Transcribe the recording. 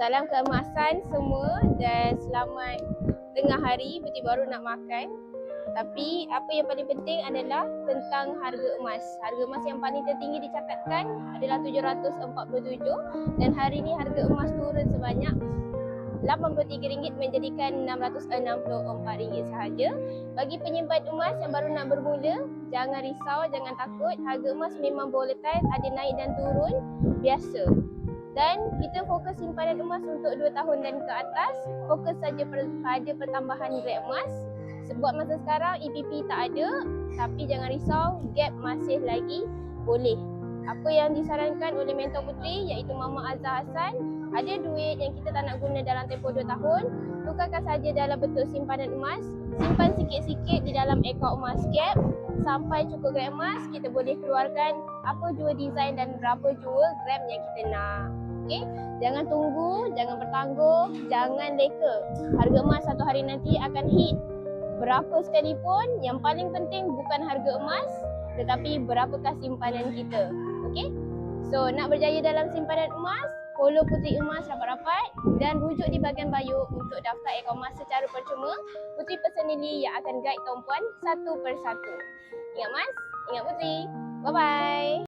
Salam keemasan semua dan selamat tengah hari, Putih baru nak makan. Tapi apa yang paling penting adalah tentang harga emas. Harga emas yang paling tertinggi dicatatkan adalah 747 dan hari ini harga emas turun sebanyak RM83 menjadikan RM664 sahaja. Bagi penyimpan emas yang baru nak bermula, jangan risau, jangan takut. Harga emas memang volatile, ada naik dan turun biasa. Dan kita fokus simpanan emas untuk 2 tahun dan ke atas. Fokus saja pada pertambahan grade emas. Sebab masa sekarang EPP tak ada, tapi jangan risau, gap masih lagi boleh. Apa yang disarankan oleh mentor Putri iaitu Mama Azhar Hassan, ada duit yang kita tak nak guna dalam tempoh 2 tahun, tukarkan saja dalam bentuk simpanan emas. Simpan sikit-sikit di dalam akaun emas gap. Sampai cukup gram emas, kita boleh keluarkan apa jua design dan berapa jua gram yang kita nak. Okay? Jangan tunggu, jangan bertangguh, jangan leka. Harga emas satu hari nanti akan hit berapa sekalipun. Yang paling penting bukan harga emas, tetapi berapakah simpanan kita. Okay? So, nak berjaya dalam simpanan emas, follow Putri Emas rapat-rapat dan rujuk di bahagian bio untuk daftar akaun emas secara percuma. Putri personally yang akan guide tuan-puan satu persatu. Ingat Mas, ingat Putri. Bye-bye.